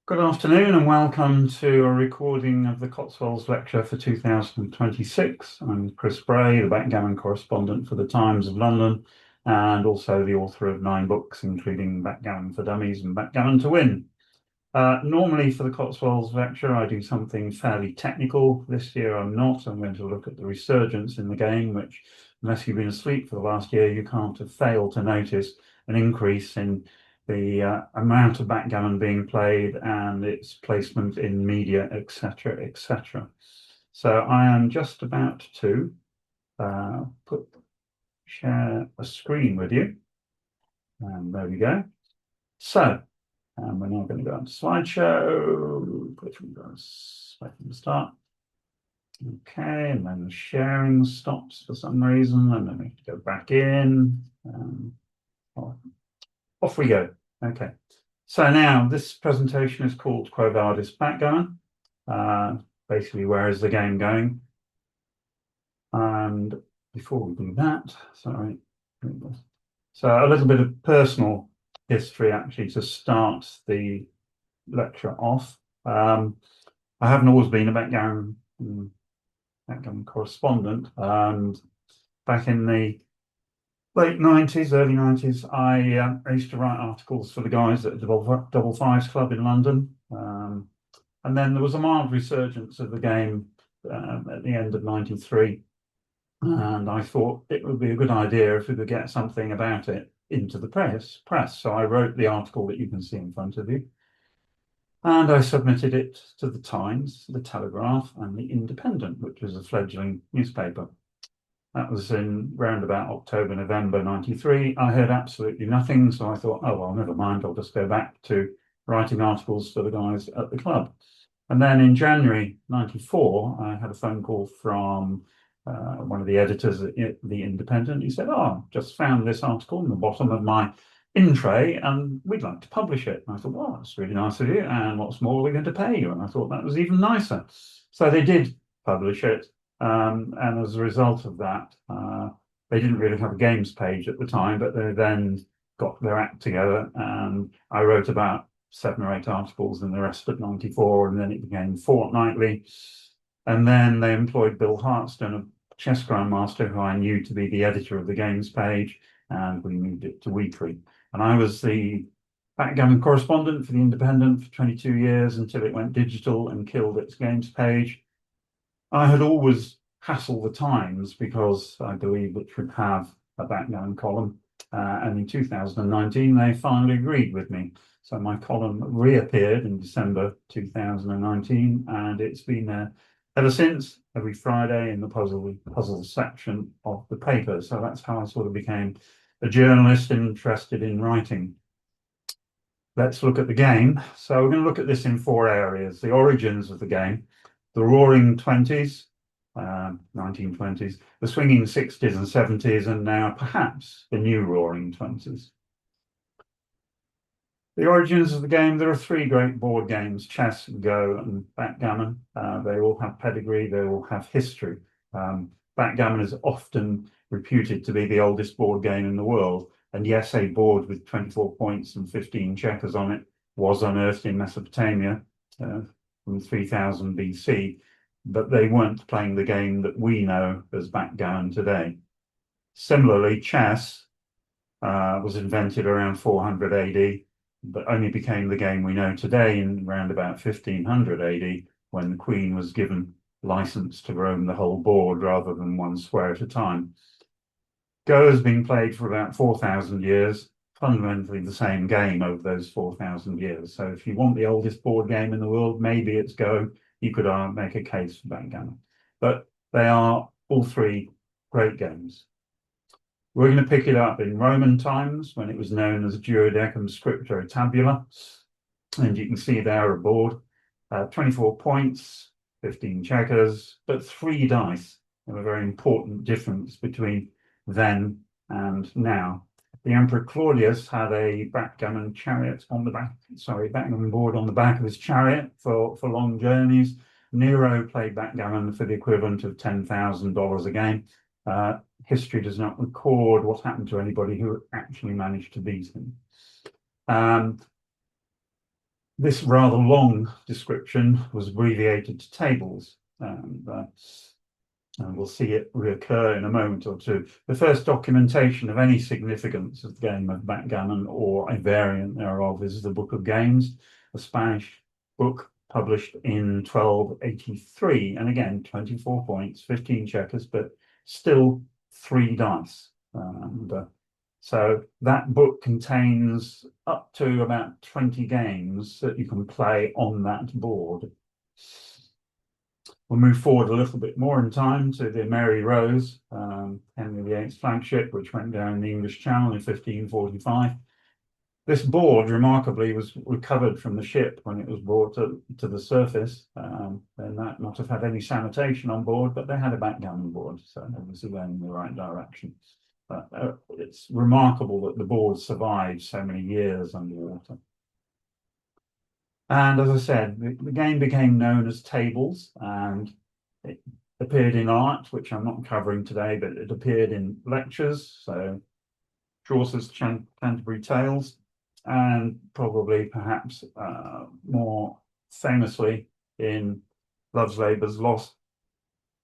Good afternoon and welcome to a recording of the Cotswold Lecture for 2026. I'm Chris Bray, the backgammon correspondent for the Times of London and also the author of 9 books, including Backgammon for Dummies and Backgammon to Win. Normally for the Cotswolds Lecture, I do something fairly technical. This year I'm not. I'm going to look at the resurgence in the game, which, unless you've been asleep for the last year, you can't have failed to notice an increase in the amount of backgammon being played and its placement in media, etc., etc. So I am just about to share a screen with you. And there we go. So we're now going to go on to slideshow, which we're going to start. Okay, and then the sharing stops for some reason, and then we have to go back in. Off we go. Okay. So now this presentation is called Quo Vadis Backgammon. Basically, where is the game going? And before we do that, sorry. So a little bit of personal history actually to start the lecture off. I haven't always been a backgammon correspondent. And back in the late 90s, early 90s, I used to write articles for the guys at the Double Fives Club in London. And then there was a mild resurgence of the game at the end of 93. And I thought it would be a good idea if we could get something about it into the press. So I wrote the article that you can see in front of you. And I submitted it to the Times, the Telegraph, and the Independent, which was a fledgling newspaper. That was in round about October, November 93. I heard absolutely nothing, so I thought, oh, well, never mind, I'll just go back to writing articles for the guys at the club. And then in January 94, I had a phone call from one of the editors at the Independent. He said, oh, just found this article in the bottom of my in tray, and we'd like to publish it. And I thought, well, that's really nice of you, and what's more, we're going to pay you. And I thought that was even nicer. So they did publish it. And as a result of that, they didn't really have a games page at the time, but they then got their act together. And I wrote about 7 or 8 articles in the rest of 94, and then it became fortnightly. And then they employed Bill Hartston, a chess grandmaster who I knew to be the editor of the games page, and we moved it to weekly. And I was the backgammon correspondent for the Independent for 22 years until it went digital and killed its games page. I had always hassled the Times because I believed it should have a backgammon column. And in 2019, they finally agreed with me. So my column reappeared in December 2019, and it's been there ever since, every Friday in the puzzle section of the paper. So that's how I sort of became a journalist interested in writing. Let's look at the game. So we're going to look at this in 4 areas: the origins of the game, the roaring 20s, 1920s, the swinging 60s and 70s, and now perhaps the new roaring 20s. The origins of the game, there are 3 great board games: chess, Go, and backgammon. They all have pedigree, they all have history. Backgammon is often reputed to be the oldest board game in the world. And yes, a board with 24 points and 15 checkers on it was unearthed in Mesopotamia from 3000 BC, but they weren't playing the game that we know as backgammon today. Similarly, chess was invented around 400 AD, but only became the game we know today in around about 1500 AD, when the Queen was given license to roam the whole board rather than one square at a time. Go has been played for about 4,000 years, fundamentally the same game over those 4,000 years. So if you want the oldest board game in the world, maybe it's Go. You could make a case for backgammon. But they are all 3 great games. We're going to pick it up in Roman times when it was known as Duodecum Scriptura Tabula. And you can see there a board, 24 points, 15 checkers, but 3 dice. There's a very important difference between then and now. The Emperor Claudius had a backgammon chariot on the back, backgammon board on the back of his chariot for long journeys. Nero played backgammon for the equivalent of $10,000 a game. History does not record what happened to anybody who actually managed to beat him. This rather long description was abbreviated to tables, and we'll see it reoccur in a moment or two. The first documentation of any significance of the game of backgammon or a variant thereof is the Book of Games, a Spanish book published in 1283. And again, 24 points, 15 checkers, but still 3 dice. And so that book contains up to about 20 games that you can play on that board. We'll move forward a little bit more in time to the Mary Rose, Henry VIII's flagship, which went down the English Channel in 1545. This board, remarkably, was recovered from the ship when it was brought to the surface. They might not have had any sanitation on board, but they had a backgammon board, so obviously going in the right direction. But it's remarkable that the board survived so many years underwater. And as I said, the game became known as tables, and it appeared in art, which I'm not covering today, but it appeared in lectures, so Chaucer's Canterbury Tales, and probably perhaps more famously in Love's Labour's Lost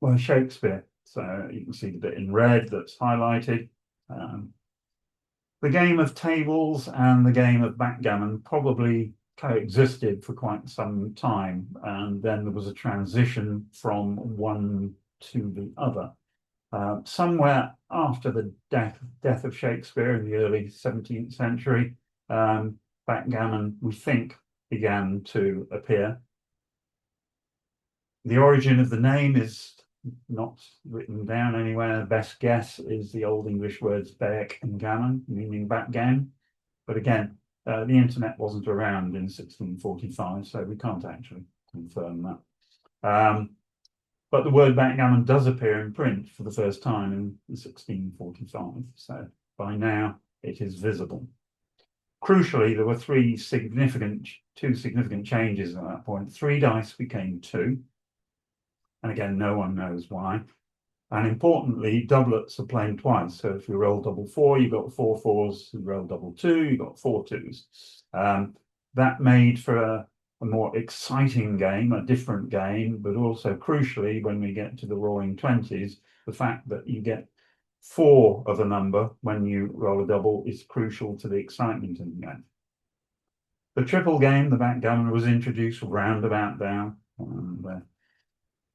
by Shakespeare. So you can see the bit in red that's highlighted. The game of tables and the game of backgammon probably coexisted for quite some time, and then there was a transition from one to the other. Somewhere after the death of Shakespeare in the early 17th century, backgammon, we think, began to appear. The origin of the name is not written down anywhere. Best guess is the Old English words beck and gammon, meaning backgammon. But again, the internet wasn't around in 1645, so we can't actually confirm that. But the word backgammon does appear in print for the first time in 1645, so by now it is visible. Crucially, there were two significant changes at that point. 3 dice became 2, and again, no one knows why. And importantly, doublets are played twice. So if you roll double 4, you got 4 4s. You roll double 2, you got 4 2s. That made for a more exciting game, a different game, but also crucially, when we get to the Roaring Twenties, the fact that you get 4 of a number when you roll a double is crucial to the excitement in the game. The triple game, the backgammon, was introduced roundabout now.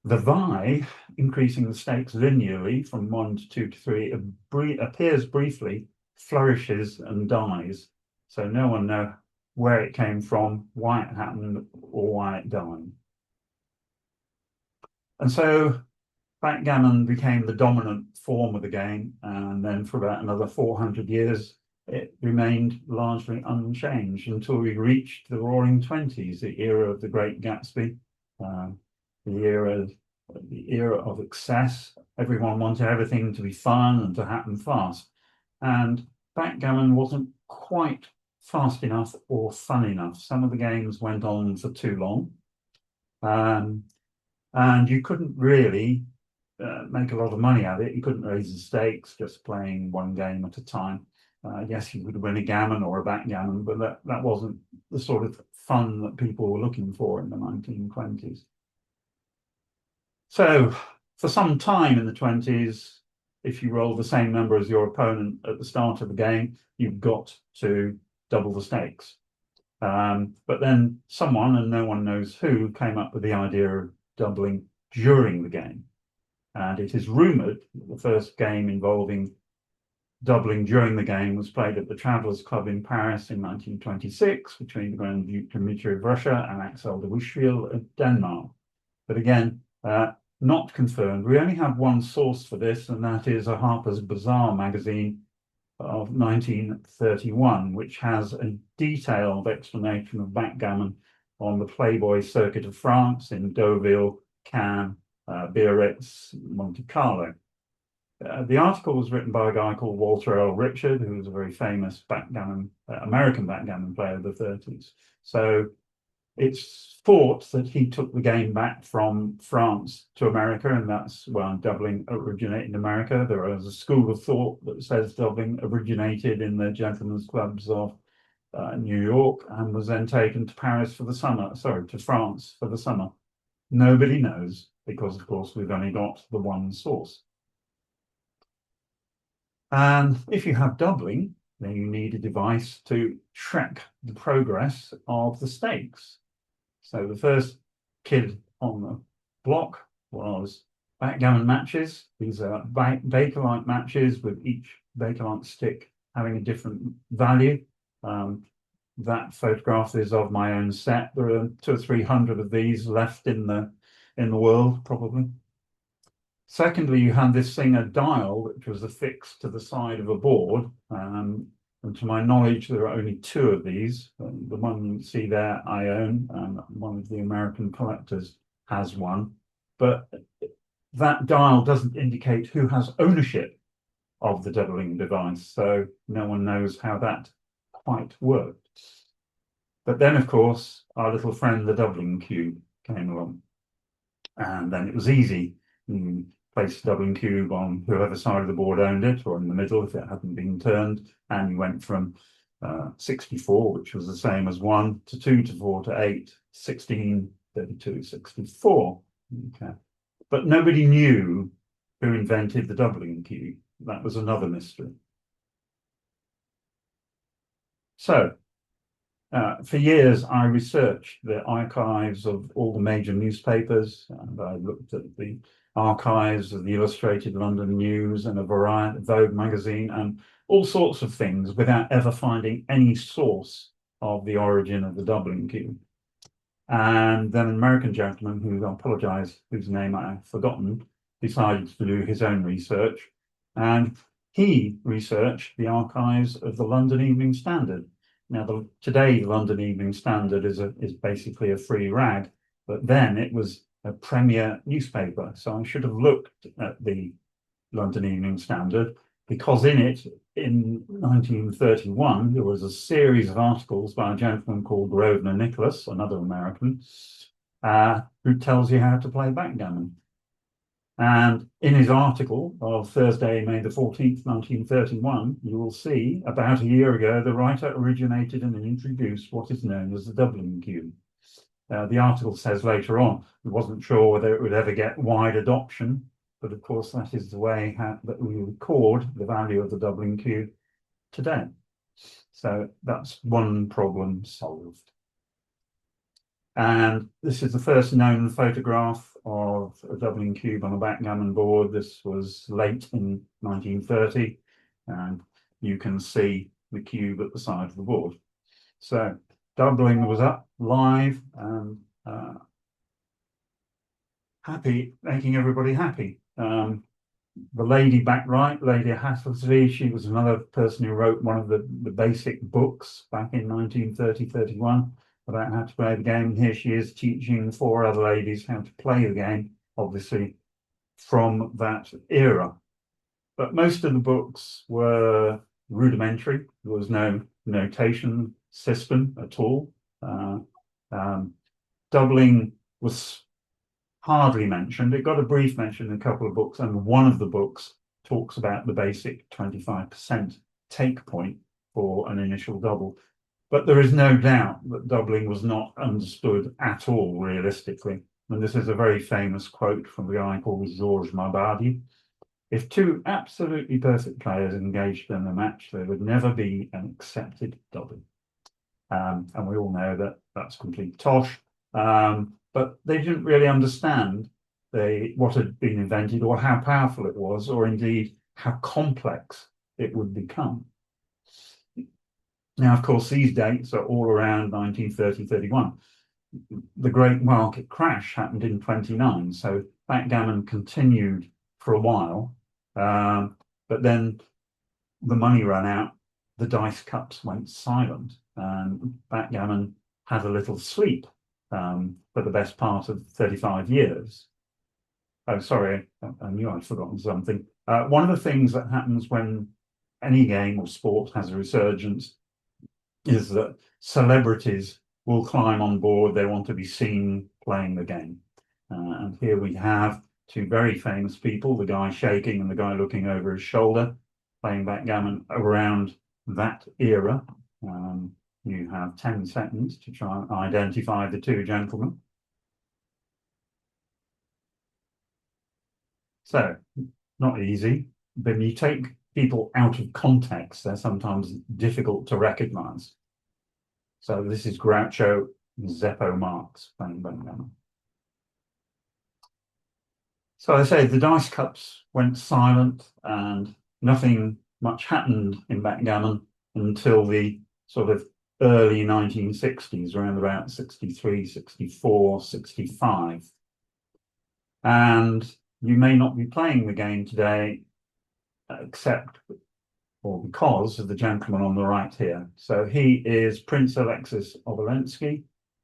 The vie, increasing the stakes linearly from 1 to 2 to 3, appears briefly, flourishes and dies. So no one knows where it came from, why it happened, or why it died. And so backgammon became the dominant form of the game, and then for about another 400 years, it remained largely unchanged until we reached the Roaring Twenties, the era of the Great Gatsby, the era of excess. Everyone wanted everything to be fun and to happen fast. And backgammon wasn't quite fast enough or fun enough. Some of the games went on for too long. And you couldn't really make a lot of money out of it. You couldn't raise the stakes just playing one game at a time. Yes, you could win a gammon or a backgammon, but that wasn't the sort of fun that people were looking for in the 1920s. So for some time in the 20s, if you roll the same number as your opponent at the start of the game, you've got to double the stakes. But then someone, and no one knows who, came up with the idea of doubling during the game. And it is rumoured that the first game involving doubling during the game was played at the Travellers Club in Paris in 1926 between the Grand Duke Dmitry of Russia and Axel de Wischwil of Denmark. But again, not confirmed. We only have one source for this, and that is a Harper's Bazaar magazine of 1931, which has a detailed explanation of backgammon on the Playboy circuit of France in Deauville, Cannes, Biarritz, Monte Carlo. The article was written by a guy called Walter L. Richard, who was a very famous backgammon, American backgammon player of the 30s. So it's thought that he took the game back from France to America, and that's where doubling originated in America. There is a school of thought that says doubling originated in the gentlemen's clubs of New York, and was then taken to Paris for the summer, sorry, to France for the summer. Nobody knows, because of course we've only got the one source. And if you have doubling, then you need a device to track the progress of the stakes. So the first kid on the block was backgammon matches. These are Bakelite matches with each Bakelite stick having a different value. That photograph is of my own set. There are 200 or 300 of these left in the world, probably. Secondly, you had this thing, a dial, which was affixed to the side of a board. And to my knowledge, there are only 2 of these. The one you see there, I own, and one of the American collectors has one. But that dial doesn't indicate who has ownership of the doubling device, so no one knows how that quite worked. But then, of course, our little friend, the doubling cube, came along. And then it was easy. You placed the doubling cube on whoever side of the board owned it, or in the middle if it hadn't been turned, and you went from 64, which was the same as 1, to 2, to 4, to 8, 16, 32, 64. Okay. But nobody knew who invented the doubling cube. That was another mystery. So, for years, I researched the archives of all the major newspapers, and I looked at the archives of the Illustrated London News and a variety of Vogue magazine and all sorts of things without ever finding any source of the origin of the doubling cube. And then an American gentleman, who I apologize, whose name I've forgotten, decided to do his own research. And he researched the archives of the London Evening Standard. Now, today, the London Evening Standard is basically a free rag, but then it was a premier newspaper. So I should have looked at the London Evening Standard, because in it, in 1931, there was a series of articles by a gentleman called Grosvenor Nicholas, another American, who tells you how to play backgammon. And in his article of Thursday, May the 14th, 1931, you will see about a year ago, the writer originated and introduced what is known as the doubling cube. The article says later on, he wasn't sure whether it would ever get wide adoption, but of course that is the way that we record the value of the doubling cube today. So that's one problem solved. And this is the first known photograph of a doubling cube on a backgammon board. This was late in 1930, and you can see the cube at the side of the board. So doubling was up live and happy, making everybody happy. The lady back right, Lady Hattersley, she was another person who wrote one of the basic books back in 1930-31 about how to play the game. Here she is teaching 4 other ladies how to play the game, obviously from that era. But most of the books were rudimentary. There was no notation system at all. Doubling was hardly mentioned. It got a brief mention in a couple of books, and one of the books talks about the basic 25% take point for an initial double. But there is no doubt that doubling was not understood at all realistically. And this is a very famous quote from a guy called Georges Mabadi. If 2 absolutely perfect players engaged in a match, there would never be an accepted double. And we all know that that's complete tosh. But they didn't really understand what had been invented, or how powerful it was, or indeed how complex it would become. Now, of course, these dates are all around 1930-31. The great market crash happened in 29, so backgammon continued for a while, but then the money ran out, the dice cups went silent, and backgammon had a little sleep for the best part of 35 years. Oh, sorry, I knew I'd forgotten something. One of the things that happens when any game or sport has a resurgence is that celebrities will climb on board. They want to be seen playing the game. And here we have 2 very famous people, the guy shaking and the guy looking over his shoulder, playing backgammon around that era. You have 10 seconds to try and identify the two gentlemen. So, not easy, but when you take people out of context, they're sometimes difficult to recognize. So this is Groucho Zeppo Marx playing backgammon. So I say the dice cups went silent and nothing much happened in backgammon until the sort of early 1960s, around about 63, 64, 65. And you may not be playing the game today except or because of the gentleman on the right here. So he is Prince Alexis Obolensky.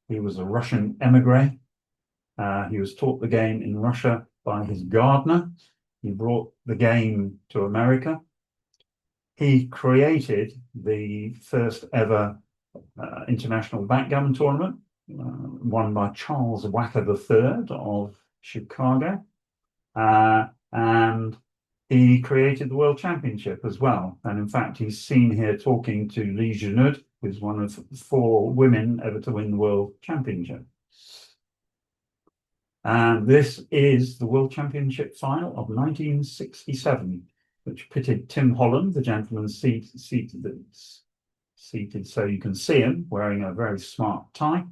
He was a Russian emigre. He was taught the game in Russia by his gardener. He brought the game to America. He created the first ever international backgammon tournament, won by Charles Wacker III of Chicago. And he created the World Championship as well. And in fact, he's seen here talking to Lee Junud, who's one of 4 women ever to win the World Championship. And this is the World Championship final of 1967, which pitted Tim Holland, the gentleman seated so you can see him, wearing a very smart tie,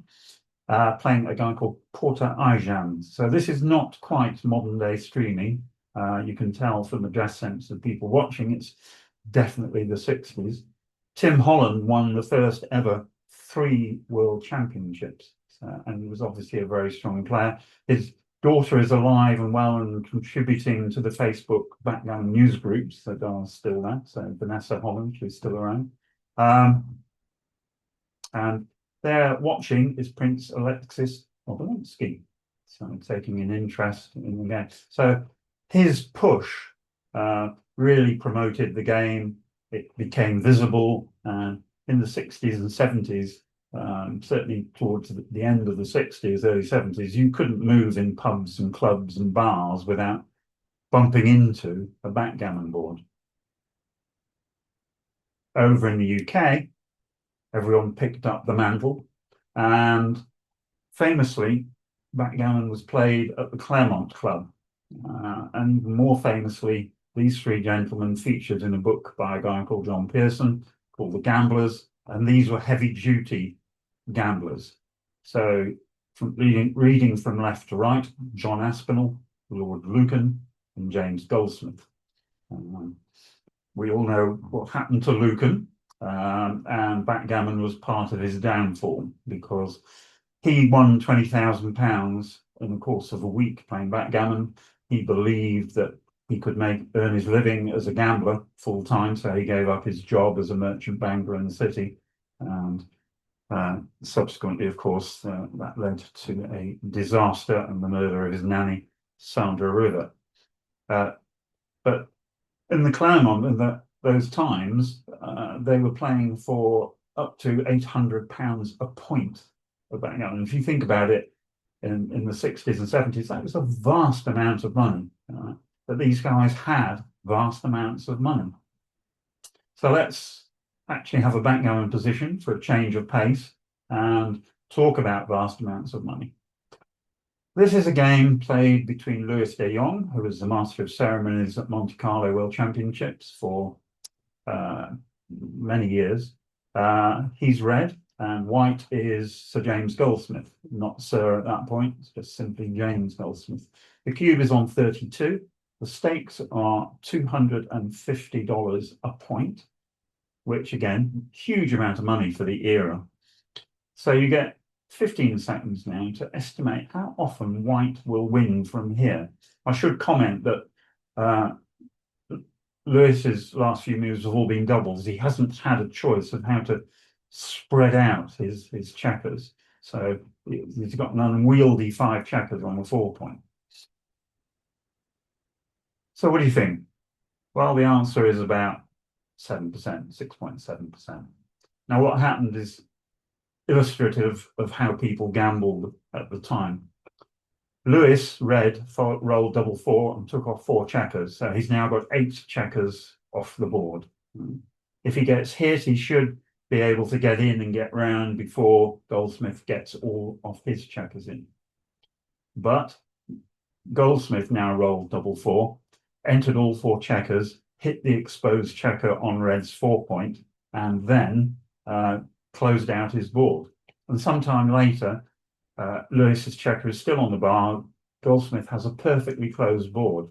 playing a guy called Porter Ijan. So this is not quite modern day streaming. You can tell from the dress sense of people watching, it's definitely the 60s. Tim Holland won the first ever 3 world championships, and he was obviously a very strong player. His daughter is alive and well and contributing to the Facebook backgammon news groups that are still there. So Vanessa Holland, she's still around. And there watching is Prince Alexis Obolensky, so taking an interest in the game. So his push really promoted the game. It became visible, and in the 60s and 70s, certainly towards the end of the 60s, early 70s, you couldn't move in pubs and clubs and bars without bumping into a backgammon board. Over in the UK, everyone picked up the mantle, and famously, backgammon was played at the Claremont Club. And even more famously, these 3 gentlemen featured in a book by a guy called John Pearson called The Gamblers, and these were heavy-duty gamblers. So from reading from left to right, John Aspinall, Lord Lucan, and James Goldsmith. We all know what happened to Lucan, and backgammon was part of his downfall because he won £20,000 in the course of a week playing backgammon. He believed that he could earn his living as a gambler full time, so he gave up his job as a merchant banker in the city. And subsequently, of course, that led to a disaster and the murder of his nanny, Sandra River. But in the Claremont, in those times, they were playing for up to £800 a point of backgammon. And if you think about it, in the 60s and 70s, that was a vast amount of money. But these guys had vast amounts of money. So let's actually have a backgammon position for a change of pace and talk about vast amounts of money. This is a game played between Louis de Jong, who was the master of ceremonies at Monte Carlo World Championships for many years. He's red, and white is Sir James Goldsmith, not Sir at that point, it's just simply James Goldsmith. The cube is on 32. The stakes are $250 a point, which again, huge amount of money for the era. So you get 15 seconds now to estimate how often white will win from here. I should comment that Lewis's last few moves have all been doubles. He hasn't had a choice of how to spread out his checkers. So he's got an unwieldy 5 checkers on the 4 point. So what do you think? Well, the answer is about 7%, 6.7%. Now, what happened is illustrative of how people gambled at the time. Lewis, red, rolled double 4 and took off 4 checkers. So he's now got 8 checkers off the board. If he gets hit, he should be able to get in and get round before Goldsmith gets all of his checkers in. But Goldsmith now rolled double four, entered all four checkers, hit the exposed checker on red's 4-point, and then closed out his board. And sometime later, Lewis's checker is still on the bar. Goldsmith has a perfectly closed board.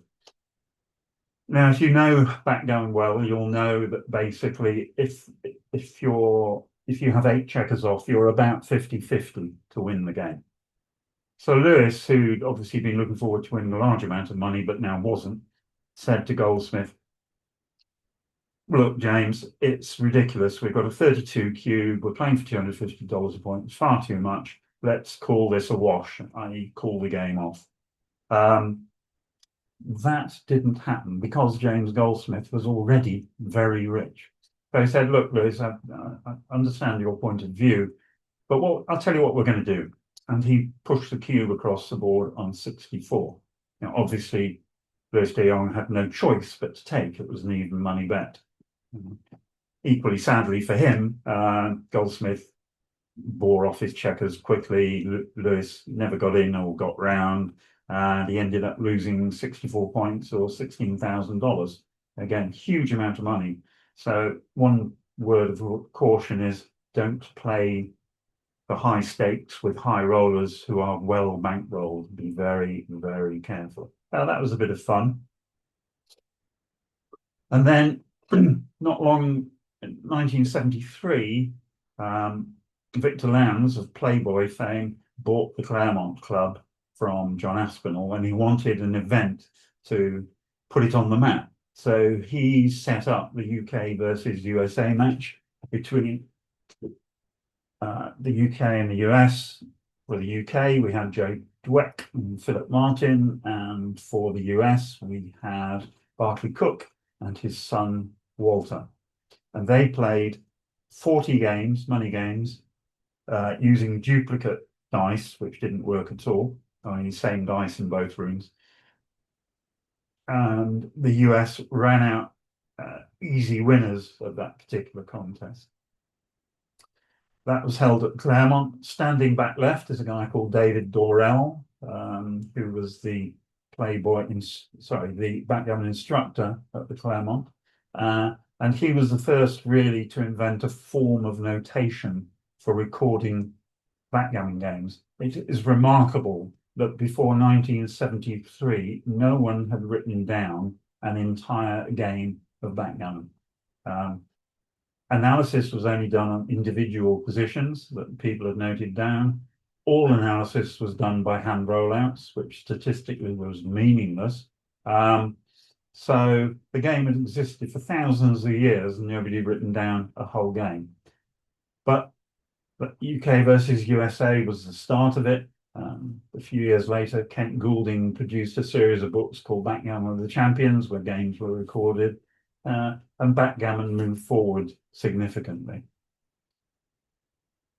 Now, if you know backgammon well, you'll know that basically if you have 8 checkers off, you're about 50-50 to win the game. So Lewis, who'd obviously been looking forward to winning a large amount of money, but now wasn't, said to Goldsmith, "Look, James, it's ridiculous. We've got a 32 cube. We're playing for $250 a point. It's far too much. Let's call this a wash, i.e. call the game off." That didn't happen because James Goldsmith was already very rich. So he said, "Look, Lewis, I understand your point of view, but I'll tell you what we're going to do." And he pushed the cube across the board on 64. Now, obviously, Lewis de Jong had no choice but to take. It was an even money bet. Equally sadly for him, Goldsmith bore off his checkers quickly. Lewis never got in or got round, and he ended up losing 64 points or $16,000. Again, huge amount of money. So one word of caution is don't play for high stakes with high rollers who are well bankrolled. Be very, very careful. Now, that was a bit of fun. And then, not long, in 1973, Victor Lowndes of Playboy fame bought the Claremont Club from John Aspinall, and he wanted an event to put it on the map. So he set up the UK versus USA match between the UK and the US. For the UK, we had Joe Dweck and Philip Martin, and for the US, we had Barclay Cook and his son Walter. And they played 40 games, money games, using duplicate dice, which didn't work at all. I mean, same dice in both rooms. And the US ran out easy winners of that particular contest. That was held at Claremont. Standing back left is a guy called David Dorrell, who was the the backgammon instructor at the Claremont. And he was the first really to invent a form of notation for recording backgammon games. It is remarkable that before 1973, no one had written down an entire game of backgammon. Analysis was only done on individual positions that people had noted down. All analysis was done by hand rollouts, which statistically was meaningless. So the game had existed for thousands of years and nobody had written down a whole game. But UK versus USA was the start of it. A few years later, Kent Goulding produced a series of books called Backgammon of the Champions, where games were recorded. And backgammon moved forward significantly.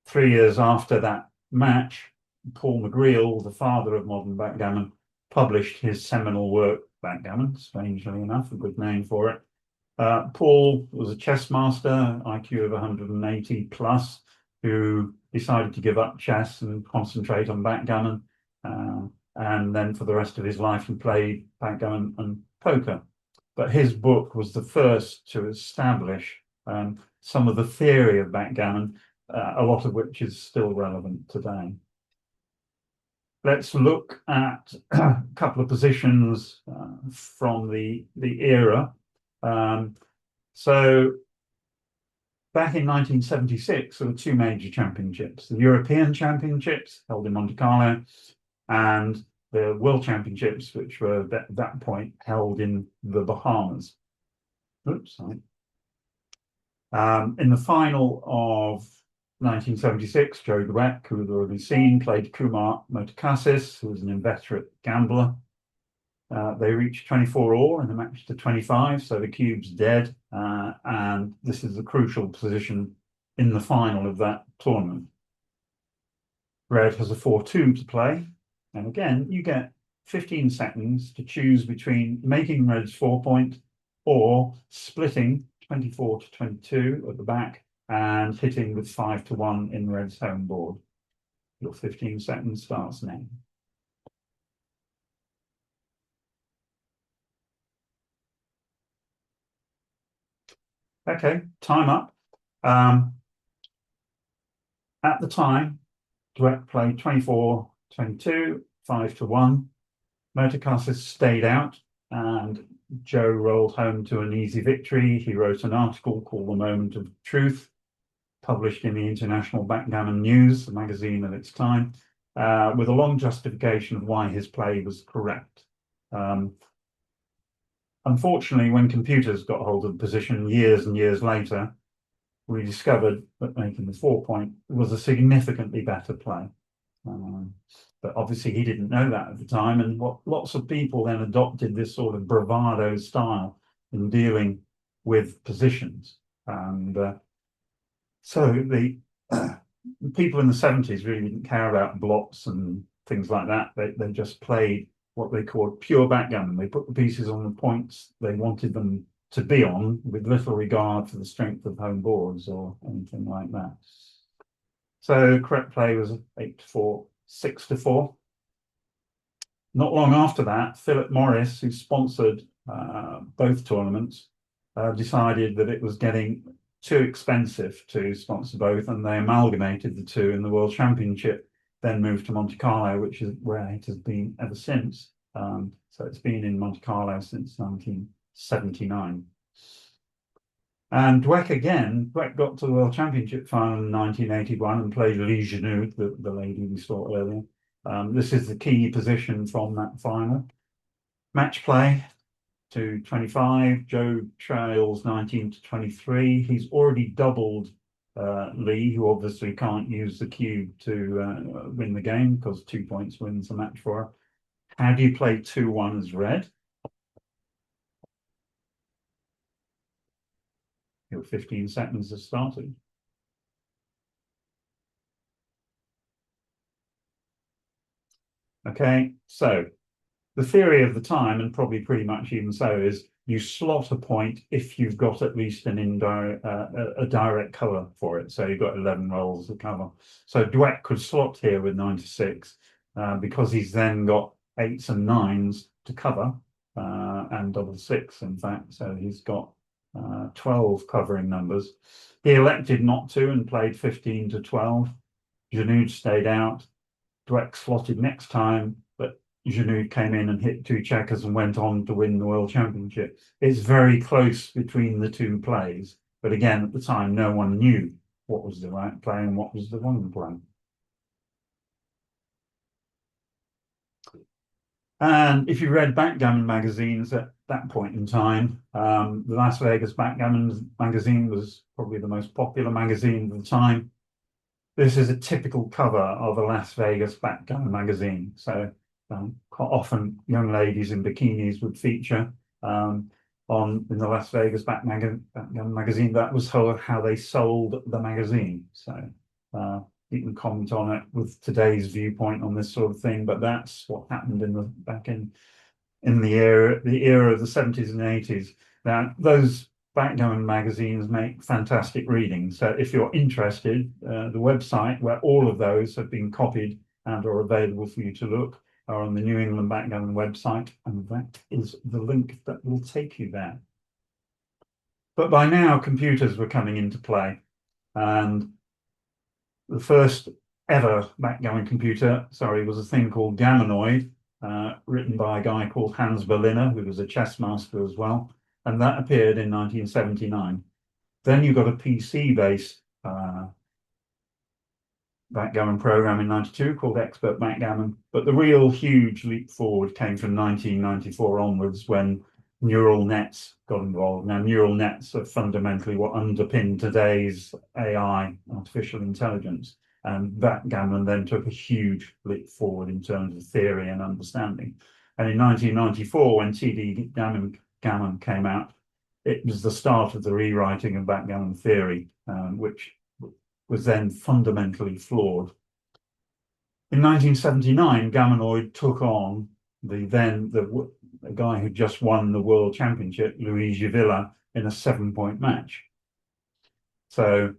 3 years after that match, Paul McGreal, the father of modern backgammon, published his seminal work, Backgammon, strangely enough, a good name for it. Paul was a chess master, IQ of 180 plus, who decided to give up chess and concentrate on backgammon. And then for the rest of his life, he played backgammon and poker. But his book was the first to establish some of the theory of backgammon, a lot of which is still relevant today. Let's look at a couple of positions from the era. So back in 1976, there were 2 major championships: the European Championships held in Monte Carlo, and the World Championships, which were at that point held in the Bahamas. Oops, sorry. In the final of 1976, Joe Dweck, who we've already seen, played Kumar Motokasis, who was an inveterate gambler. They reached 24 all in a match to 25, so the cube's dead, and this is the crucial position in the final of that tournament. Red has a 4-2 to play, and again, you get 15 seconds to choose between making red's 4-point or splitting 24 to 22 at the back and hitting with 5-1 in red's home board. Your 15 seconds starts now. Okay, time up. At the time, Dweck played 24-22, 5-1. Motorcasters stayed out, and Joe rolled home to an easy victory. He wrote an article called The Moment of Truth, published in the International Backgammon News, the magazine of its time, with a long justification of why his play was correct. Unfortunately, when computers got hold of the position years and years later, we discovered that making the 4-point was a significantly better play. But obviously he didn't know that at the time, and lots of people then adopted this sort of bravado style in dealing with positions. And so the people in the 70s really didn't care about blots and things like that. They just played what they called pure backgammon. They put the pieces on the points they wanted them to be on, with little regard for the strength of home boards or anything like that. So correct play was 8-4, 6-4. Not long after that, Philip Morris, who sponsored both tournaments, decided that it was getting too expensive to sponsor both, and they amalgamated the two in the World Championship, then moved to Monte Carlo, which is where it has been ever since. So it's been in Monte Carlo since 1979. And Dweck got to the World Championship final in 1981 and played Lee Genoud, the lady we saw earlier. This is the key position from that final. Match play to 25. Joe trails 19-23. He's already doubled Lee, who obviously can't use the cube to win the game because 2 points wins the match for her. How do you play 2-1 as red? Your 15 seconds has started. Okay, so the theory of the time, and probably pretty much even so, is you slot a point if you've got at least an indirect, a direct cover for it. So you've got 11 rolls of cover. So Dweck could slot here with 9-6 because he's then got 8s and 9s to cover and double 6, in fact. So he's got 12 covering numbers. He elected not to and played 15-12. Genoud stayed out. Dweck slotted next time, but Genoud came in and hit 2 checkers and went on to win the World Championship. It's very close between the two plays, but again, at the time, no one knew what was the right play and what was the wrong play. And if you read backgammon magazines at that point in time, the Las Vegas Backgammon magazine was probably the most popular magazine at the time. This is a typical cover of a Las Vegas Backgammon magazine. So quite often young ladies in bikinis would feature in the Las Vegas Backgammon magazine. That was how they sold the magazine. So you can comment on it with today's viewpoint on this sort of thing, but that's what happened back in the era of the 70s and 80s. Now those backgammon magazines make fantastic reading. So if you're interested, the website where all of those have been copied and are available for you to look are on the New England Backgammon website, and that is the link that will take you there. But by now, computers were coming into play, and the first ever backgammon computer, was a thing called Gammanoid, written by a guy called Hans Berliner, who was a chess master as well. And that appeared in 1979. Then you got a PC-based backgammon program in 92 called Expert Backgammon. But the real huge leap forward came from 1994 onwards, when neural nets got involved. Now, neural nets are fundamentally what underpin today's AI, artificial intelligence. And backgammon then took a huge leap forward in terms of theory and understanding. And in 1994, when TD Gammon came out, it was the start of the rewriting of backgammon theory, which was then fundamentally flawed. In 1979, Gammanoid took on the guy who just won the World Championship, Luigi Villa, in a 7-point match. So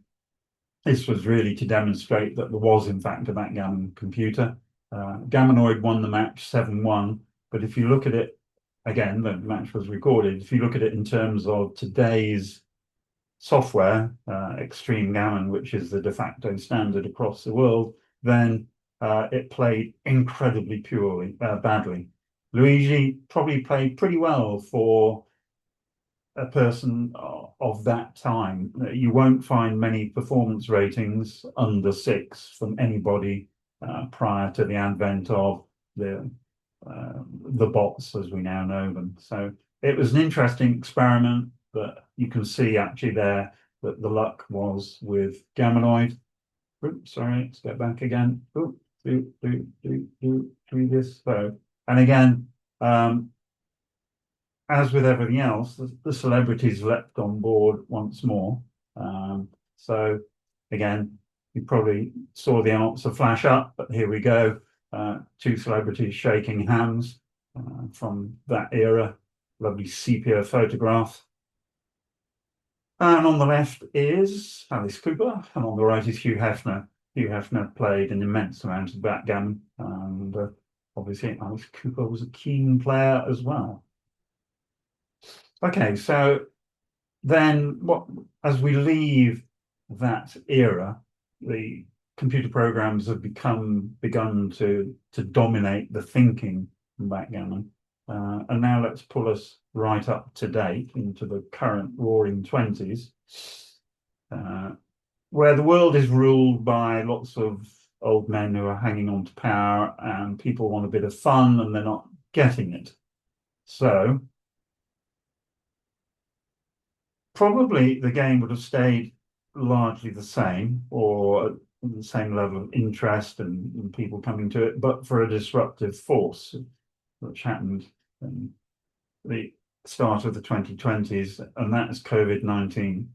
This was really to demonstrate that there was, in fact, a backgammon computer. Gammanoid won the match 7-1, but if you look at it, again, the match was recorded. If you look at it in terms of today's software, Extreme Gammon, which is the de facto standard across the world, then it played incredibly badly. Luigi probably played pretty well for a person of that time. You won't find many performance ratings under 6 from anybody prior to the advent of the bots as we now know them. So it was an interesting experiment, but you can see actually there that the luck was with Gammanoid. Oops, sorry, let's go back again. Oops, do this. So, and again, as with everything else, the celebrities leapt on board once more. So again, you probably saw the answer flash up, but here we go. 2 celebrities shaking hands from that era. Lovely sepia photograph. And on the left is Alice Cooper, and on the right is Hugh Hefner. Hugh Hefner played an immense amount of backgammon, and obviously Alice Cooper was a keen player as well. Okay, so then as we leave that era, the computer programs have begun to dominate the thinking in backgammon. And now let's pull us right up to date into the current roaring 20s, where the world is ruled by lots of old men who are hanging on to power, and people want a bit of fun and they're not getting it. So probably the game would have stayed largely the same, or the same level of interest and people coming to it, but for a disruptive force, which happened in the start of the 2020s, and that is COVID-19.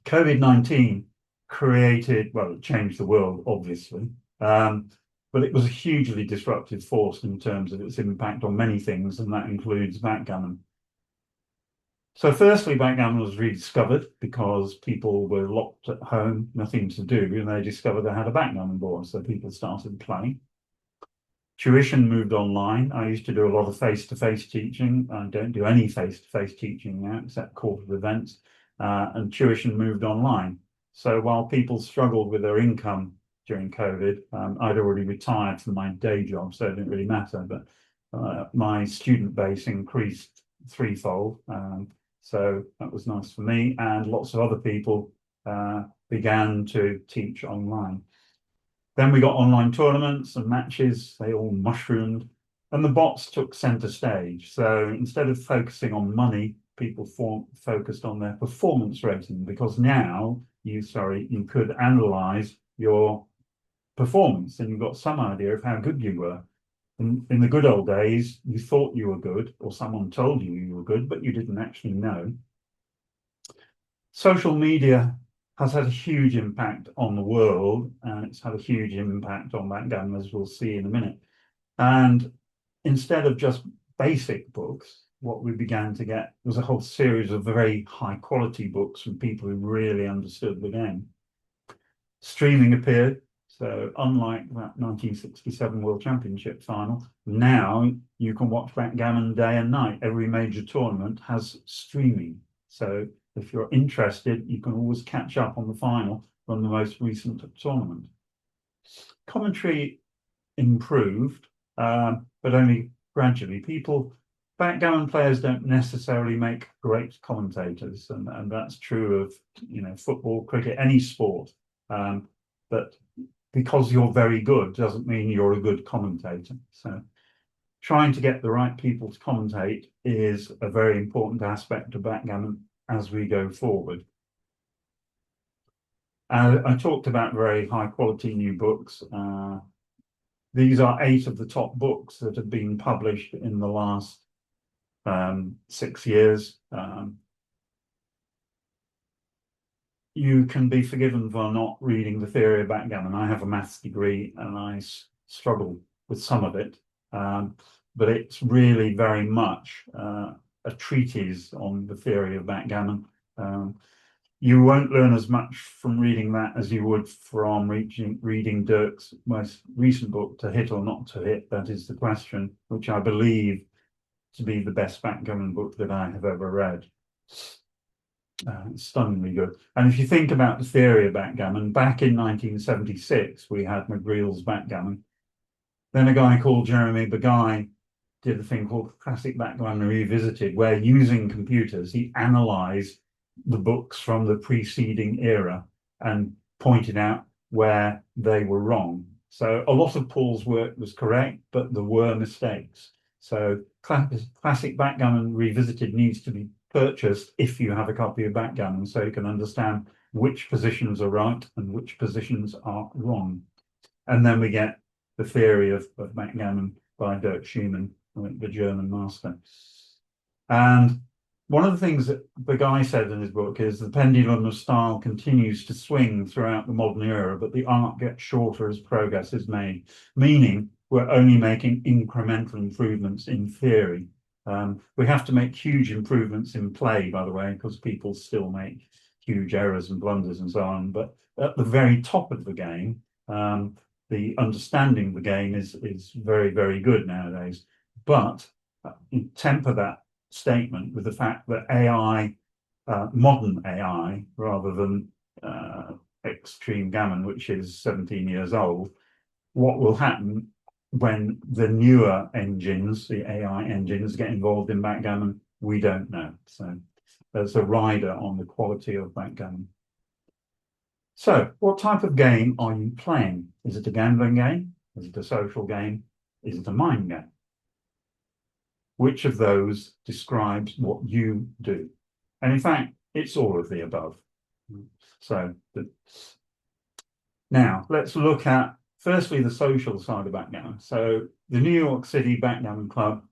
COVID-19 created, well, it changed the world, obviously, but it was a hugely disruptive force in terms of its impact on many things, and that includes backgammon. So firstly, backgammon was rediscovered because people were locked at home, nothing to do, and they discovered they had a backgammon board, so people started playing. Tuition moved online. I used to do a lot of face-to-face teaching. I don't do any face-to-face teaching now, except corporate events, and tuition moved online. So while people struggled with their income during COVID, I'd already retired from my day job, so it didn't really matter, but my student base increased threefold. So that was nice for me, and lots of other people began to teach online. Then we got online tournaments and matches, they all mushroomed, and the bots took center stage. So instead of focusing on money, people focused on their performance rating, because now you could analyze your performance and you got some idea of how good you were. In the good old days, you thought you were good, or someone told you you were good, but you didn't actually know. Social media has had a huge impact on the world, and it's had a huge impact on backgammon, as we'll see in a minute. And instead of just basic books, what we began to get was a whole series of very high quality books from people who really understood the game. Streaming appeared. So unlike that 1967 World Championship final, now you can watch backgammon day and night. Every major tournament has streaming. So if you're interested, you can always catch up on the final from the most recent tournament. Commentary improved, but only gradually. Backgammon players don't necessarily make great commentators, and that's true of football, cricket, any sport. But because you're very good doesn't mean you're a good commentator. So trying to get the right people to commentate is a very important aspect of backgammon as we go forward. I talked about very high quality new books. These are 8 of the top books that have been published in the last 6 years. You can be forgiven for not reading the theory of backgammon. I have a maths degree and I struggle with some of it, but it's really very much a treatise on the theory of backgammon. You won't learn as much from reading that as you would from reading Dirk's most recent book, To Hit or Not to Hit, That Is the Question, which I believe to be the best backgammon book that I have ever read. It's stunningly good. And if you think about the theory of backgammon, back in 1976, we had McGreal's backgammon. Then a guy called Jeremy Beguy did a thing called Classic Backgammon Revisited, where using computers, he analysed the books from the preceding era and pointed out where they were wrong. So a lot of Paul's work was correct, but there were mistakes. So Classic Backgammon Revisited needs to be purchased if you have a copy of Backgammon, so you can understand which positions are right and which positions are wrong. And then we get the theory of backgammon by Dirk Schumann, the German master. And one of the things that the guy said in his book is the pendulum of style continues to swing throughout the modern era, but the art gets shorter as progress is made, meaning we're only making incremental improvements in theory. We have to make huge improvements in play, by the way, because people still make huge errors and blunders and so on. But at the very top of the game, the understanding of the game is very, very good nowadays. But temper that statement with the fact that AI, modern AI, rather than extreme gammon, which is 17 years old, what will happen when the newer engines, the AI engines, get involved in backgammon, we don't know. So there's a rider on the quality of backgammon. So what type of game are you playing? Is it a gambling game? Is it a social game? Is it a mind game? Which of those describes what you do? And in fact, it's all of the above. So now let's look at firstly the social side of backgammon. So the New York City Backgammon Club,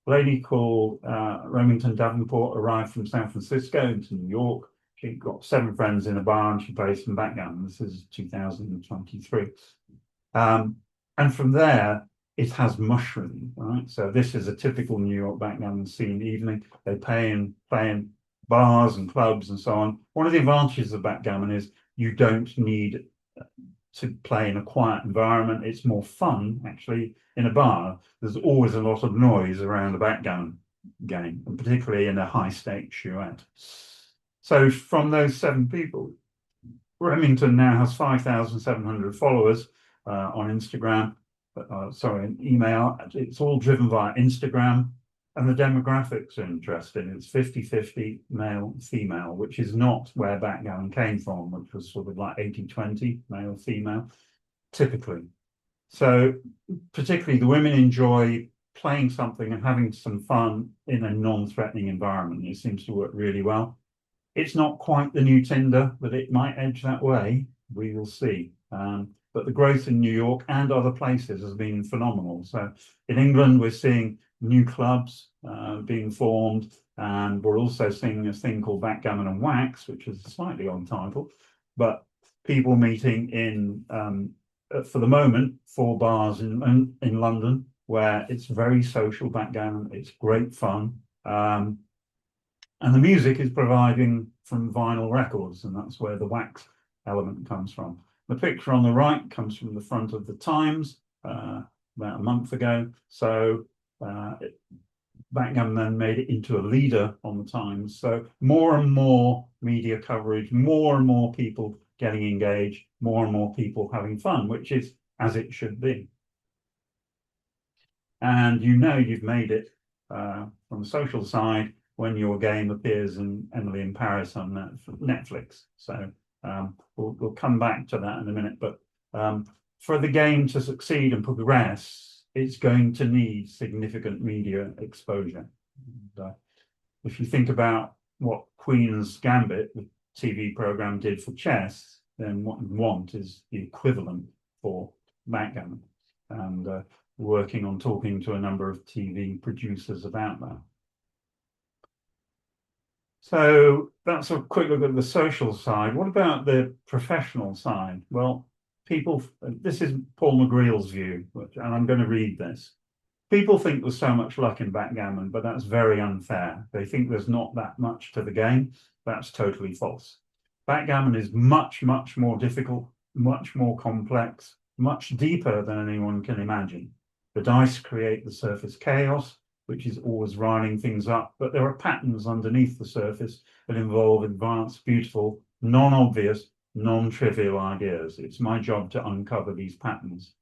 a lady called Remington Davenport arrived from San Francisco into New York. She got 7 friends in a bar and she plays some backgammon. This is 2023. And from there, it has mushroomed, right? So this is a typical New York backgammon scene evening. They play in bars and clubs and so on. One of the advantages of backgammon is you don't need to play in a quiet environment. It's more fun, actually, in a bar. There's always a lot of noise around the backgammon game, and particularly in a high-stakes charrette. So from those 7 people, Remington now has 5,700 followers on Instagram. An email. It's all driven via Instagram, and the demographics are interesting. It's 50-50 male, female, which is not where backgammon came from, which was sort of like 80-20 male, female, typically. So particularly the women enjoy playing something and having some fun in a non-threatening environment. It seems to work really well. It's not quite the new Tinder, but it might edge that way. We will see. But the growth in New York and other places has been phenomenal. So in England, we're seeing new clubs being formed, and we're also seeing a thing called Backgammon and Wax, which is a slightly odd title, but people meeting in, for the moment, 4 bars in London, where it's very social backgammon, it's great fun. And the music is providing from vinyl records, and that's where the wax element comes from. The picture on the right comes from the front of the Times about a month ago. So backgammon then made it into a leader on the Times. So more and more media coverage, more and more people getting engaged, more and more people having fun, which is as it should be. And you know you've made it from the social side when your game appears in Emily in Paris on Netflix. So we'll come back to that in a minute. But for the game to succeed and progress, it's going to need significant media exposure. And, if you think about what Queen's Gambit, the TV program, did for chess, then what you want is the equivalent for backgammon. And working on talking to a number of TV producers about that. So that's a quick look at the social side. What about the professional side? Well, this is Paul McGreal's view, and I'm going to read this. People think there's so much luck in backgammon, but that's very unfair. They think there's not that much to the game. That's totally false. Backgammon is much, much more difficult, much more complex, much deeper than anyone can imagine. The dice create the surface chaos, which is always riling things up, but there are patterns underneath the surface that involve advanced, beautiful, non-obvious, non-trivial ideas. It's my job to uncover these patterns.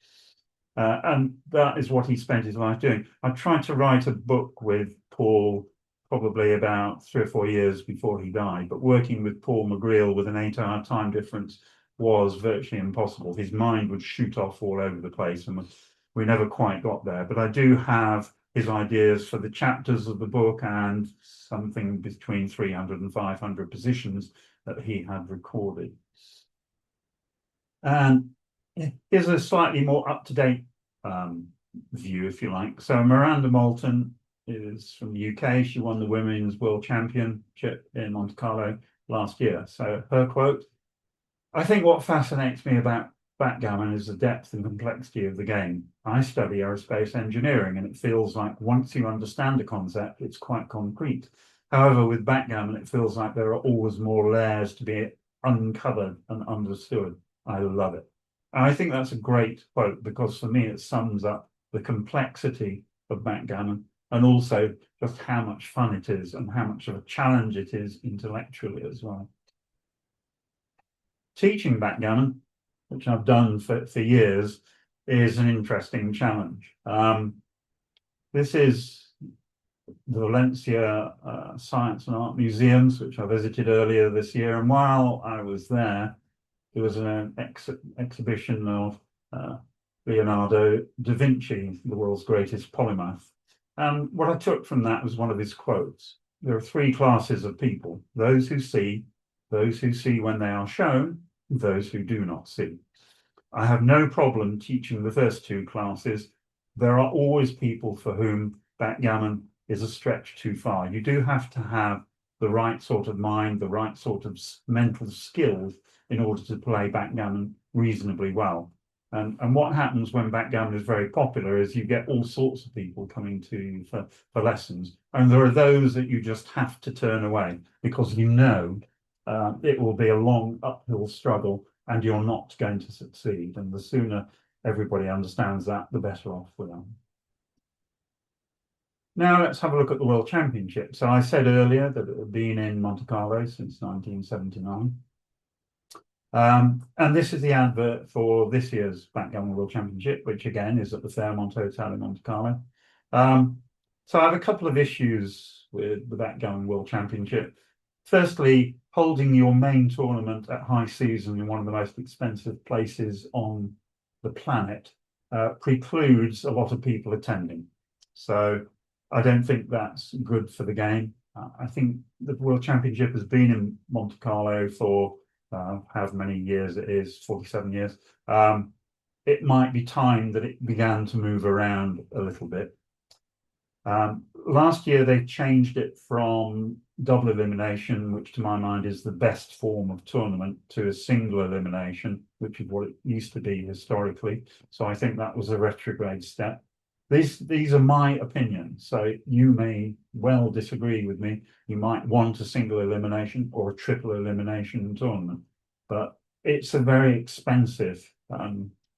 And that is what he spent his life doing. I tried to write a book with Paul probably about 3 or 4 years before he died, but working with Paul McGreal with an 8-hour time difference was virtually impossible. His mind would shoot off all over the place, and we never quite got there. But I do have his ideas for the chapters of the book and something between 300 and 500 positions that he had recorded. And here's a slightly more up-to-date view, if you like. So Miranda Moulton is from the UK. She won the Women's World Championship in Monte Carlo last year. So her quote, "I think what fascinates me about backgammon is the depth and complexity of the game. I study aerospace engineering, and it feels like once you understand a concept, it's quite concrete. However, with backgammon, it feels like there are always more layers to be uncovered and understood. I love it." And I think that's a great quote because for me, it sums up the complexity of backgammon and also just how much fun it is and how much of a challenge it is intellectually as well. Teaching backgammon, which I've done for years, is an interesting challenge. This is the Valencia Science and Art Museums, which I visited earlier this year. And while I was there was an exhibition of Leonardo da Vinci, the world's greatest polymath. And what I took from that was one of his quotes. There are 3 classes of people: those who see when they are shown, those who do not see. I have no problem teaching the first 2 classes. There are always people for whom backgammon is a stretch too far. You do have to have the right sort of mind, the right sort of mental skills in order to play backgammon reasonably well. And what happens when backgammon is very popular is you get all sorts of people coming to you for lessons. And there are those that you just have to turn away because you know it will be a long uphill struggle and you're not going to succeed. And the sooner everybody understands that, the better off we are. Now let's have a look at the World Championship. So I said earlier that it had been in Monte Carlo since 1979. And this is the advert for this year's Backgammon World Championship, which again is at the Fairmont Hotel in Monte Carlo. So I have a couple of issues with the Backgammon World Championship. Firstly, holding your main tournament at high season in one of the most expensive places on the planet precludes a lot of people attending. So I don't think that's good for the game. I think the World Championship has been in Monte Carlo for however many years it is, 47 years. It might be time that it began to move around a little bit. Last year, they changed it from double elimination, which to my mind is the best form of tournament, to a single elimination, which is what it used to be historically. So I think that was a retrograde step. These are my opinions, so you may well disagree with me. You might want a single elimination or a triple elimination tournament, but it's a very expensive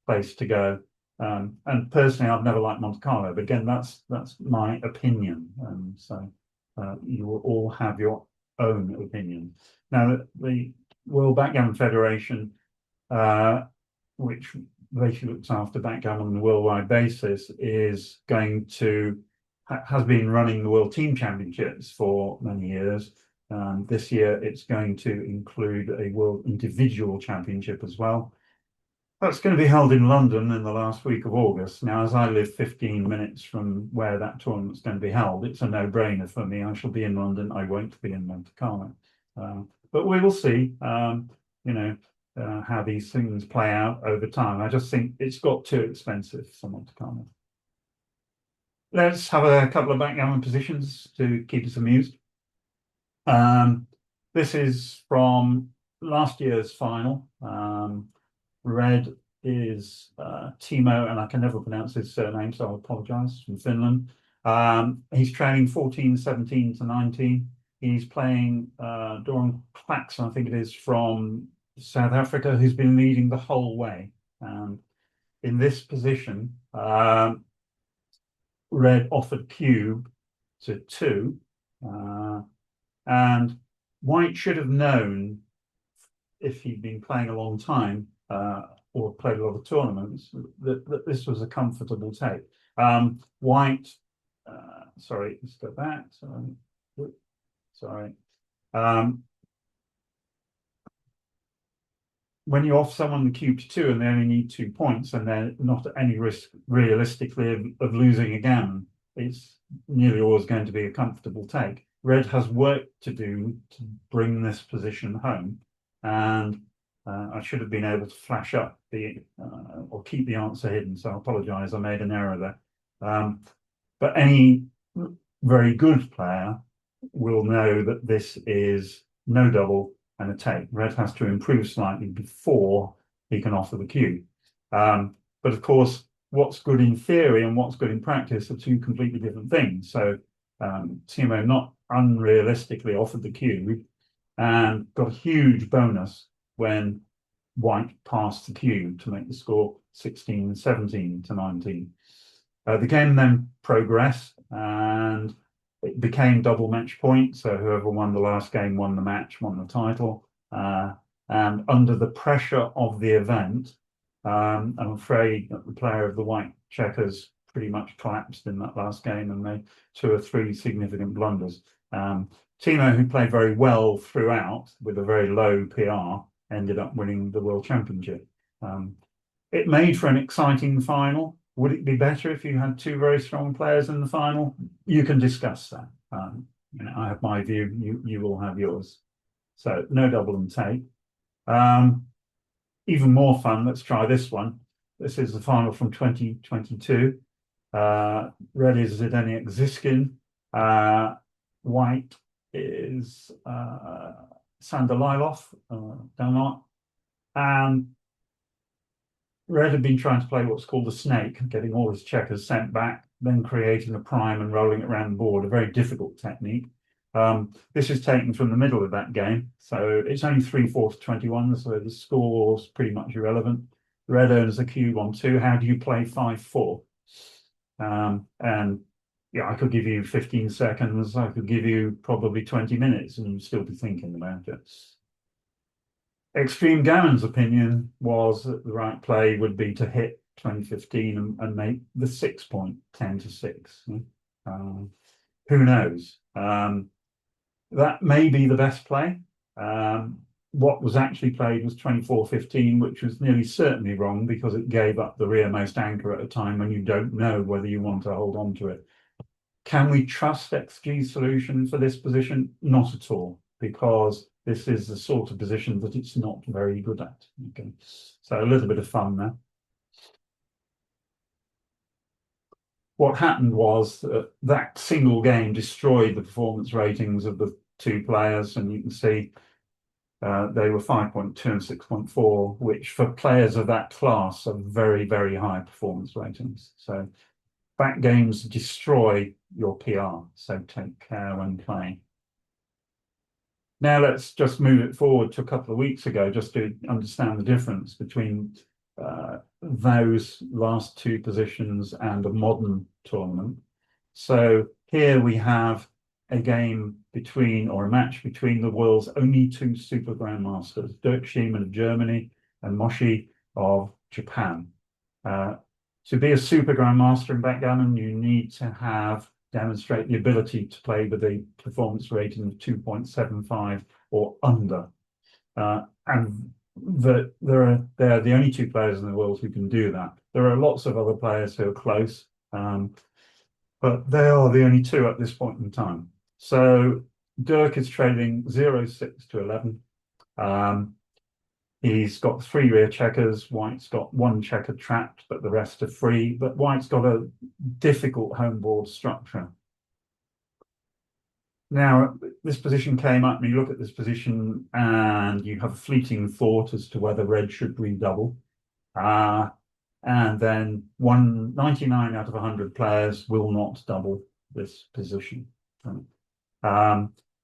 place to go. And personally, I've never liked Monte Carlo, but again, that's my opinion. So you will all have your own opinion. Now, the World Backgammon Federation, which basically looks after backgammon on a worldwide basis, is going to has been running the World Team Championships for many years. This year, it's going to include a World Individual Championship as well. That's going to be held in London in the last week of August. Now, as I live 15 minutes from where that tournament's going to be held, it's a no-brainer for me. I shall be in London. I won't be in Monte Carlo. But we will see, how these things play out over time. I just think it's got too expensive for Monte Carlo. Let's have a couple of backgammon positions to keep us amused. This is from last year's final. Red is Timo, and I can never pronounce his surname, so I apologize, from Finland. He's trailing 14-17 to 19. He's playing Doran Claxon, I think it is, from South Africa, who's been leading the whole way. In this position, red offered cube to 2, and white should have known, if he'd been playing a long time or played a lot of tournaments, that this was a comfortable take. White, sorry, let's go back. Sorry. When you offer someone the cube to 2 and they only need 2 points and they're not at any risk realistically of losing a gammon, it's nearly always going to be a comfortable take. Red has work to do to bring this position home, and I should have been able to flash up the or keep the answer hidden, so I apologise, I made an error there. But any very good player will know that this is no double and a take. Red has to improve slightly before he can offer the cube. But of course, what's good in theory and what's good in practice are two completely different things. So Timo not unrealistically offered the cube and got a huge bonus when white passed the cube to make the score 16, 17 to 19. The game then progressed and it became double match point. So whoever won the last game won the match, won the title. And under the pressure of the event, I'm afraid that the player of the white checkers pretty much collapsed in that last game and made 2 or 3 significant blunders. Timo, who played very well throughout with a very low PR, ended up winning the World Championship. It made for an exciting final. Would it be better if you had 2 very strong players in the final? You can discuss that. I have my view, you will have yours. So no double and take. Even more fun, let's try this one. This is the final from 2022. Red is Zdeněk Ziskin. White is Sander Lylov, Denmark. And Red had been trying to play what's called the snake, getting all his checkers sent back, then creating a prime and rolling it around the board, a very difficult technique. This is taken from the middle of that game, so it's only 3-4 to 21, so the score's pretty much irrelevant. Red owns a cube on 2. How do you play 5-4? And yeah, I could give you 15 seconds, I could give you probably 20 minutes, and you'd still be thinking about it. Extreme Gammon's opinion was that the right play would be to hit 2015 and make the 6 point 10 to 6. Who knows? That may be the best play. What was actually played was 24-15, which was nearly certainly wrong because it gave up the rearmost anchor at a time when you don't know whether you want to hold on to it. Can we trust XG's solution for this position? Not at all, because this is the sort of position that it's not very good at. Okay, so a little bit of fun there. What happened was that single game destroyed the performance ratings of the 2 players, and you can see they were 5.2 and 6.4, which for players of that class are very, very high performance ratings. So back games destroy your PR, so take care when playing. Now let's just move it forward to a couple of weeks ago, just to understand the difference between those last 2 positions and a modern tournament. So here we have a game between, or a match between the world's only 2 super grandmasters, Dirk Schiemann of Germany and Moshi of Japan. To be a super grandmaster in backgammon, you need to demonstrate the ability to play with a performance rating of 2.75 or under. And they're the only 2 players in the world who can do that. There are lots of other players who are close, but they are the only 2 at this point in time. So Dirk is trading 0-6 to 11. He's got 3 rear checkers. White's got 1 checker trapped, but the rest are free. But White's got a difficult home board structure. Now, this position came up, and you look at this position, and you have a fleeting thought as to whether red should redouble. And then 99 out of 100 players will not double this position.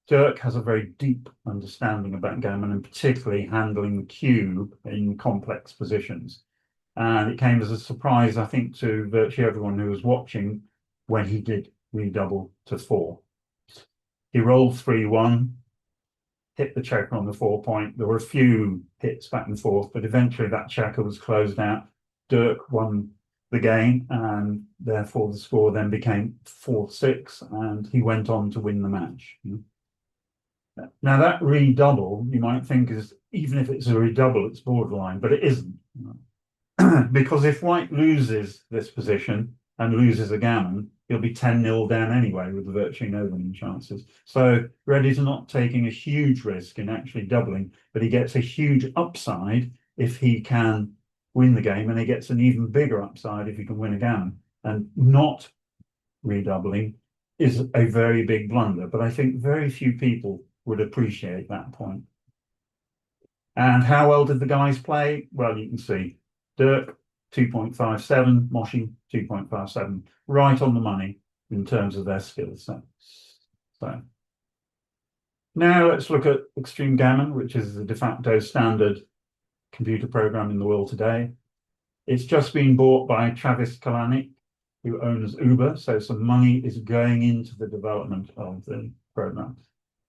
Dirk has a very deep understanding of backgammon and particularly handling the cube in complex positions. And it came as a surprise, I think, to virtually everyone who was watching when he did redouble to 4. He rolled 3-1, hit the checker on the 4-point. There were a few hits back and forth, but eventually that checker was closed out. Dirk won the game, and therefore the score then became 4-6, and he went on to win the match. Now that redouble, you might think is, even if it's a redouble, it's borderline, but it isn't. Because if white loses this position and loses a gammon, he'll be 10-0 down anyway with virtually no winning chances. So red is not taking a huge risk in actually doubling, but he gets a huge upside if he can win the game, and he gets an even bigger upside if he can win a gammon. And not redoubling is a very big blunder, but I think very few people would appreciate that point. And how well did the guys play? Well, you can see Dirk 2.57, Moshi 2.57, right on the money in terms of their skill set. So now let's look at Extreme Gammon, which is the de facto standard computer program in the world today. It's just been bought by Travis Kalanick, who owns Uber, so some money is going into the development of the program.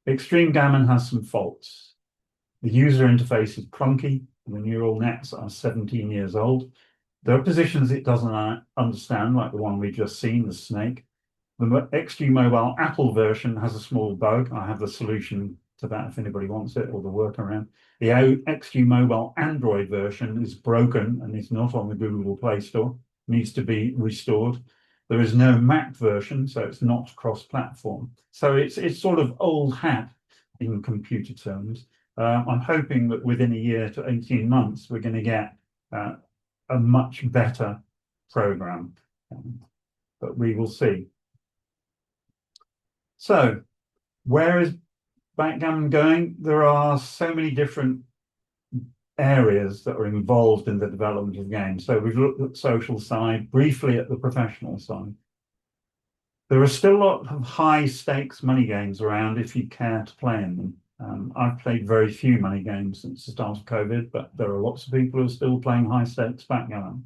Extreme Gammon has some faults. The user interface is clunky, and the neural nets are 17 years old. There are positions it doesn't understand, like the one we've just seen, the snake. The XG Mobile Apple version has a small bug. I have the solution to that if anybody wants it, or the workaround. The XG Mobile Android version is broken and is not on the Google Play Store, needs to be restored. There is no Mac version, so it's not cross-platform. So it's sort of old hat in computer terms. I'm hoping that within a year to 18 months, we're going to get a much better program, but we will see. So where is backgammon going? There are so many different areas that are involved in the development of games. So we've looked at the social side, briefly at the professional side. There are still a lot of high stakes money games around if you care to play in them. I've played very few money games since the start of COVID, but there are lots of people who are still playing high stakes backgammon.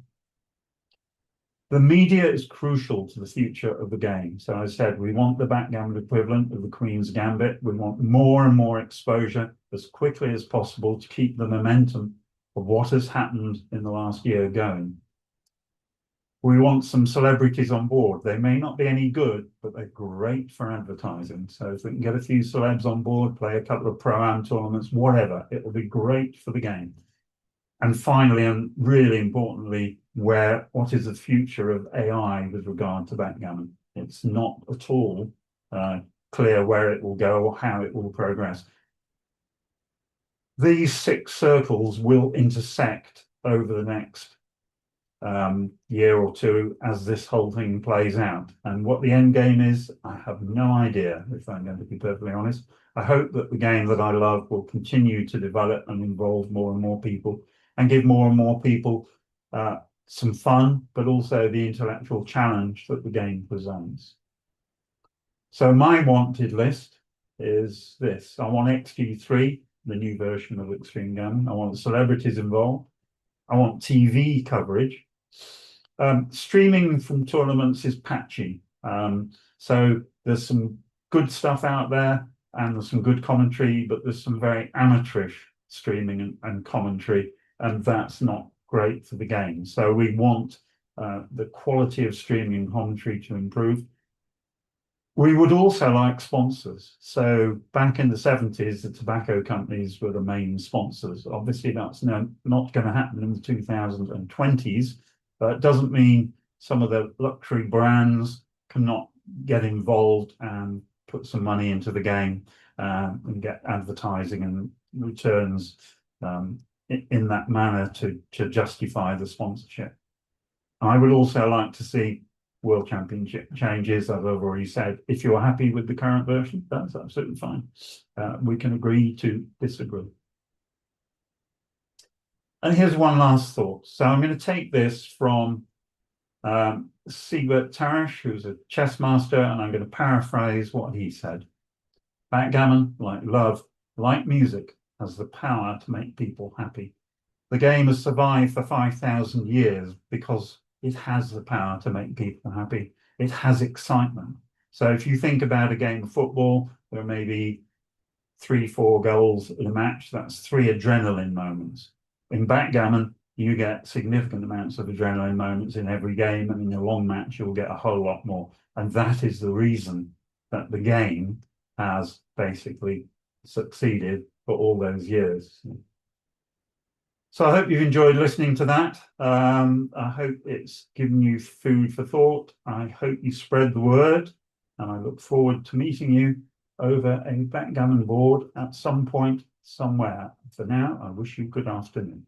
The media is crucial to the future of the game. So I said, we want the backgammon equivalent of the Queen's Gambit. We want more and more exposure as quickly as possible to keep the momentum of what has happened in the last year going. We want some celebrities on board. They may not be any good, but they're great for advertising. So if we can get a few celebs on board, play a couple of pro-am tournaments, whatever, it will be great for the game. And finally, and really importantly, what is the future of AI with regard to backgammon? It's not at all clear where it will go or how it will progress. These 6 circles will intersect over the next year or two as this whole thing plays out. And what the end game is, I have no idea, if I'm going to be perfectly honest. I hope that the game that I love will continue to develop and involve more and more people and give more and more people some fun, but also the intellectual challenge that the game presents. So my wanted list is this. I want XG3, the new version of Extreme Gammon. I want celebrities involved. I want TV coverage. Streaming from tournaments is patchy. So there's some good stuff out there and there's some good commentary, but there's some very amateurish streaming and commentary, and that's not great for the game. So we want the quality of streaming and commentary to improve. We would also like sponsors. So back in the 70s, the tobacco companies were the main sponsors. Obviously, that's not going to happen in the 2020s. It doesn't mean some of the luxury brands cannot get involved and put some money into the game and get advertising and returns in that manner to justify the sponsorship. I would also like to see World Championship changes, as I've already said. If you're happy with the current version, that's absolutely fine. We can agree to disagree. And here's one last thought. So I'm going to take this from Siebert Tarash, who's a chess master, and I'm going to paraphrase what he said. Backgammon, like love, like music, has the power to make people happy. The game has survived for 5,000 years because it has the power to make people happy. It has excitement. So if you think about a game of football, there may be 3, 4 goals in a match. That's 3 adrenaline moments. In backgammon, you get significant amounts of adrenaline moments in every game, and in a long match, you'll get a whole lot more. And that is the reason that the game has basically succeeded for all those years. So I hope you've enjoyed listening to that. I hope it's given you food for thought. I hope you spread the word, and I look forward to meeting you over a backgammon board at some point somewhere. For now, I wish you good afternoon.